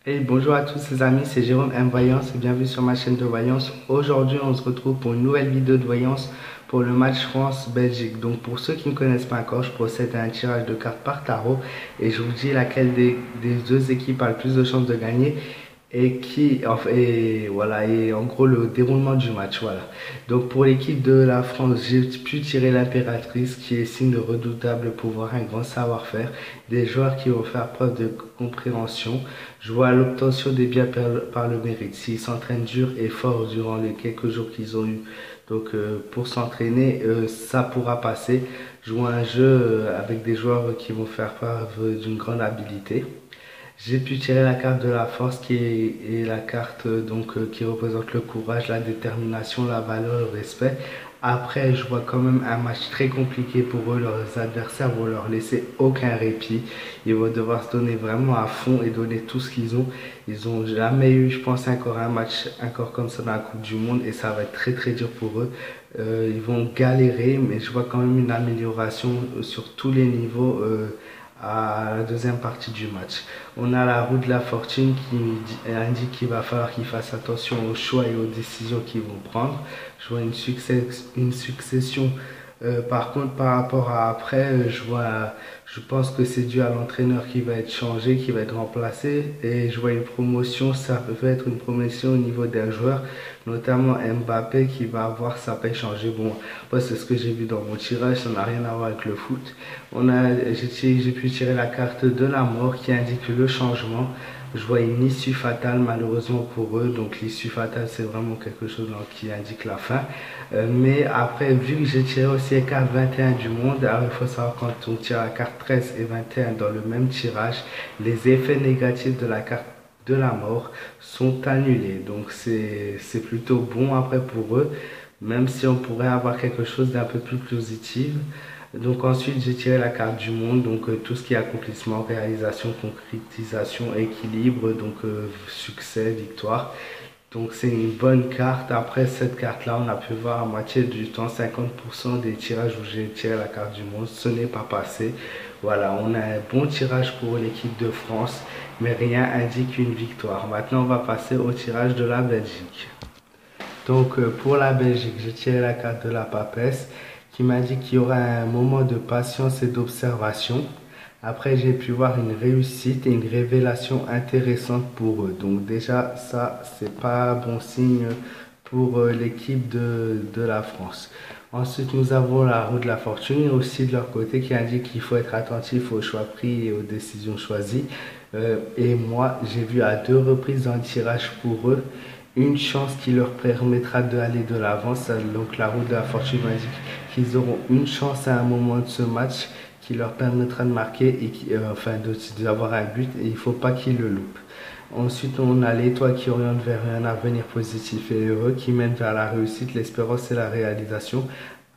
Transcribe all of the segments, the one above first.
Et bonjour à tous les amis, c'est Jérôme M Voyance et bienvenue sur ma chaîne de voyance. Aujourd'hui, on se retrouve pour une nouvelle vidéo de voyance pour le match France-Belgique. Donc pour ceux qui ne connaissent pas encore, je procède à un tirage de cartes par tarot et je vous dis laquelle des deux équipes a le plus de chances de gagner et en gros le déroulement du match. Voilà. Donc pour l'équipe de la France, j'ai pu tirer l'impératrice qui est signe de redoutable pouvoir, un grand savoir-faire, des joueurs qui vont faire preuve de compréhension. Je vois l'obtention des biens par le mérite. S'ils s'entraînent dur et fort durant les quelques jours qu'ils ont eu pour s'entraîner, ça pourra passer. Je vois un jeu avec des joueurs qui vont faire preuve d'une grande habileté. J'ai pu tirer la carte de la force est la carte qui représente le courage, la détermination, la valeur, le respect. Après, je vois quand même un match très compliqué pour eux. Leurs adversaires vont leur laisser aucun répit. Ils vont devoir se donner vraiment à fond et donner tout ce qu'ils ont. Ils ont jamais eu, je pense, encore un match encore comme ça dans la Coupe du Monde et ça va être très très dur pour eux. Ils vont galérer, mais je vois quand même une amélioration sur tous les niveaux. À la deuxième partie du match. On a la roue de la fortune qui indique qu'il va falloir qu'ils fassent attention aux choix et aux décisions qu'ils vont prendre. Je vois une succession. Par contre, par rapport à après, je pense que c'est dû à l'entraîneur qui va être changé, qui va être remplacé. Et je vois une promotion, ça peut être une promotion au niveau d'un joueur, notamment Mbappé qui va avoir sa paix changée. Bon, moi c'est ce que j'ai vu dans mon tirage, ça n'a rien à voir avec le foot. J'ai pu tirer la carte de la mort qui indique le changement. Je vois une issue fatale malheureusement pour eux. Donc l'issue fatale c'est vraiment quelque chose qui indique la fin. Mais après, vu que j'ai tiré aussi les cartes 21 du monde, alors il faut savoir quand on tire la carte 13 et 21 dans le même tirage, les effets négatifs de la carte de la mort sont annulés. Donc c'est plutôt bon après pour eux, même si on pourrait avoir quelque chose d'un peu plus positif. Donc ensuite j'ai tiré la carte du monde, tout ce qui est accomplissement, réalisation, concrétisation, équilibre, succès, victoire. Donc c'est une bonne carte. Après cette carte-là, on a pu voir à moitié du temps, 50% des tirages où j'ai tiré la carte du monde, ce n'est pas passé. Voilà, on a un bon tirage pour l'équipe de France, mais rien indique une victoire. Maintenant, on va passer au tirage de la Belgique. Pour la Belgique, j'ai tiré la carte de la papesse qui m'a dit qu'il y aura un moment de patience et d'observation. Après, j'ai pu voir une réussite et une révélation intéressante pour eux. Donc déjà, ça, c'est pas bon signe pour l'équipe de la France. Ensuite, nous avons la roue de la fortune et aussi de leur côté qui indique qu'il faut être attentif aux choix pris et aux décisions choisies. Et moi, j'ai vu à deux reprises un tirage pour eux une chance qui leur permettra d'aller de l'avant. Donc la roue de la fortune indique qu'ils auront une chance à un moment de ce match qui leur permettra de marquer d'avoir un but et il ne faut pas qu'ils le loupent. Ensuite, on a l'étoile qui oriente vers un avenir positif et heureux, qui mène vers la réussite, l'espérance et la réalisation.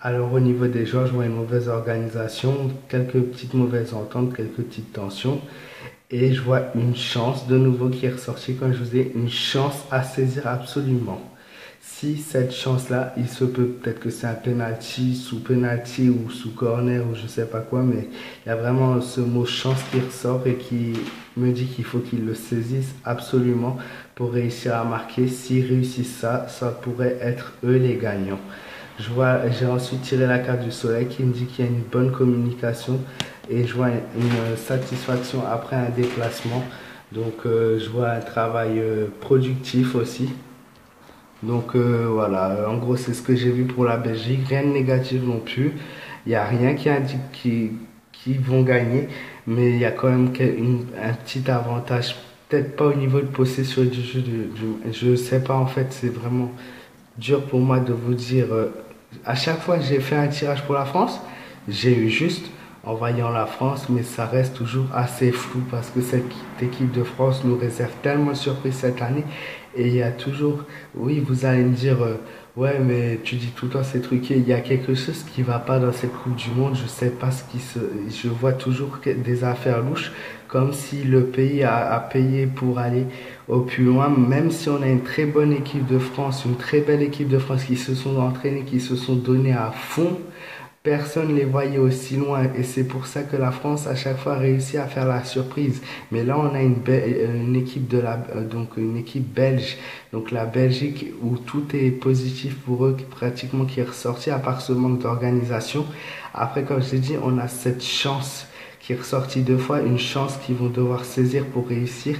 Alors, au niveau des joueurs, je vois une mauvaise organisation, quelques petites mauvaises ententes, quelques petites tensions. Et je vois une chance de nouveau qui est ressortie, comme je vous ai, une chance à saisir absolument. Si cette chance-là, il se peut peut-être que c'est un penalty, sous penalty ou sous corner ou je sais pas quoi, mais il y a vraiment ce mot chance qui ressort et qui me dit qu'il faut qu'ils le saisissent absolument pour réussir à marquer. S'ils réussissent ça, ça pourrait être eux les gagnants. J'ai ensuite tiré la carte du soleil qui me dit qu'il y a une bonne communication et je vois une satisfaction après un déplacement. Je vois un travail productif aussi. Voilà, en gros c'est ce que j'ai vu pour la Belgique, rien de négatif non plus. Il n'y a rien qui indique qu'ils vont gagner, mais il y a quand même un petit avantage, peut-être pas au niveau de possession du jeu, je sais pas en fait, c'est vraiment dur pour moi de vous dire. À chaque fois que j'ai fait un tirage pour la France, j'ai eu juste en voyant la France, mais ça reste toujours assez flou parce que cette équipe de France nous réserve tellement de surprises cette année. Et il y a toujours, oui, vous allez me dire, ouais, mais tu dis tout le temps c'est truqué. Il y a quelque chose qui va pas dans cette Coupe du Monde. Je sais pas je vois toujours des affaires louches, comme si le pays a payé pour aller au plus loin, même si on a une très bonne équipe de France, une très belle équipe de France qui se sont entraînés, qui se sont donnés à fond. personne ne les voyait aussi loin et c'est pour ça que la France à chaque fois réussit à faire la surprise. Mais là, on a une équipe donc une équipe belge, donc la Belgique où tout est positif pour eux, pratiquement qui est ressorti à part ce manque d'organisation. Après, comme je l'ai dit, on a cette chance qui est ressortie deux fois, une chance qu'ils vont devoir saisir pour réussir.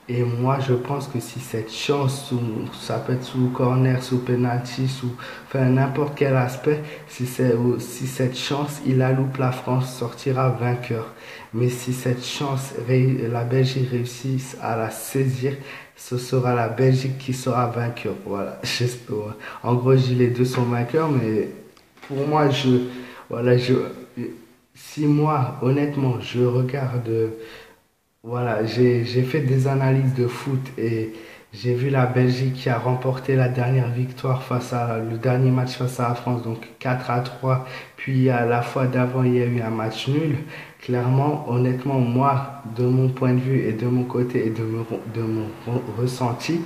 Et moi, je pense que si cette chance, ça peut être sous corner, sous penalty, sous enfin, n'importe quel aspect, si cette chance, il la loupe, la France sortira vainqueur. Mais si cette chance, la Belgique réussisse à la saisir, ce sera la Belgique qui sera vainqueur. Voilà, j'espère. En gros, je dis les deux sont vainqueurs, mais pour moi, voilà, si moi, honnêtement, je regarde. Voilà, j'ai fait des analyses de foot et j'ai vu la Belgique qui a remporté la dernière victoire le dernier match face à la France, donc 4-3. Puis à la fois d'avant, il y a eu un match nul. Clairement, honnêtement, moi, de mon point de vue et de mon côté et de mon ressenti,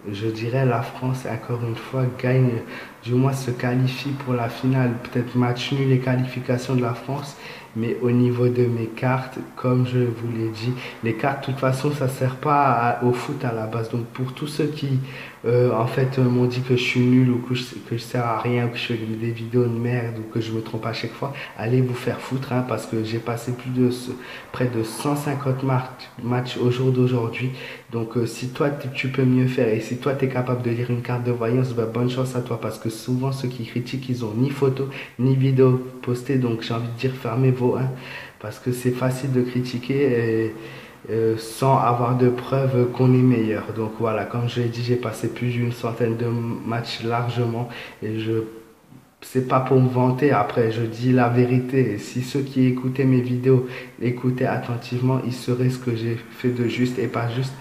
je dirais la France, encore une fois, gagne, du moins se qualifie pour la finale. Peut-être match nul et qualification de la France. Mais au niveau de mes cartes, comme je vous l'ai dit, les cartes, de toute façon, ça ne sert pas au foot à la base. Donc pour tous ceux qui, en fait, m'ont dit que je suis nul ou que je sers à rien, ou que je fais des vidéos de merde ou que je me trompe à chaque fois, allez vous faire foutre, hein, parce que j'ai passé près de 150 matchs au jour d'aujourd'hui. Donc si toi, tu peux mieux faire et si toi, tu es capable de lire une carte de voyance, bah, bonne chance à toi, parce que souvent, ceux qui critiquent, ils ont ni photo, ni vidéo postée. Donc j'ai envie de dire, fermez vos 1, parce que c'est facile de critiquer sans avoir de preuves qu'on est meilleur. Donc voilà, comme je l'ai dit, j'ai passé plus d'une centaine de matchs largement et c'est pas pour me vanter, après je dis la vérité. Et si ceux qui écoutaient mes vidéos écoutaient attentivement, ils sauraient ce que j'ai fait de juste et pas juste.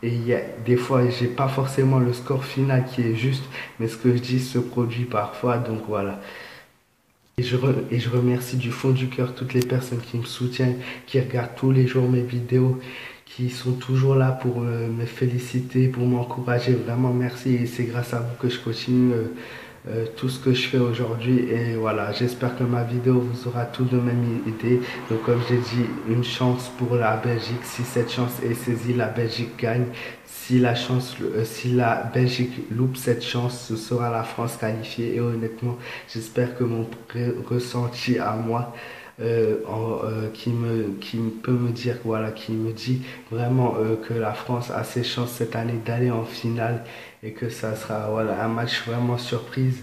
Et il y a des fois, j'ai pas forcément le score final qui est juste, mais ce que je dis se produit parfois. Donc voilà. Et je remercie du fond du cœur toutes les personnes qui me soutiennent, qui regardent tous les jours mes vidéos, qui sont toujours là pour me féliciter, pour m'encourager. Vraiment merci. Et c'est grâce à vous que je continue tout ce que je fais aujourd'hui. Et voilà, j'espère que ma vidéo vous aura tout de même aidé. Donc comme j'ai dit, une chance pour la Belgique. Si cette chance est saisie, la Belgique gagne. Si la Belgique loupe cette chance, ce sera la France qualifiée. Et honnêtement, j'espère que mon ressenti à moi, qui peut me dire, voilà, qui me dit vraiment que la France a ses chances cette année d'aller en finale et que ça sera, voilà, un match vraiment surprise.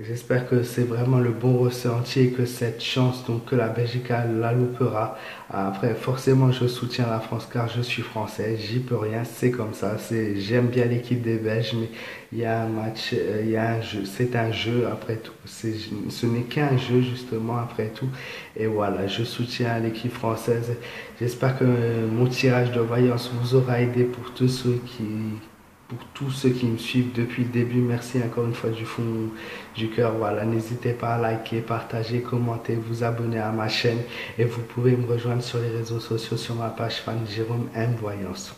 J'espère que c'est vraiment le bon ressenti et que cette chance, donc que la Belgique la loupera. Après, forcément, je soutiens la France car je suis français, j'y peux rien, c'est comme ça. J'aime bien l'équipe des Belges, mais il y a un match, il y a un jeu, c'est un jeu après tout. Ce n'est qu'un jeu justement après tout. Et voilà, je soutiens l'équipe française. J'espère que mon tirage de voyance vous aura aidé pour tous ceux qui me suivent depuis le début. Merci encore une fois du fond du cœur. Voilà, n'hésitez pas à liker, partager, commenter, vous abonner à ma chaîne et vous pouvez me rejoindre sur les réseaux sociaux sur ma page fan Jérôme M Voyance.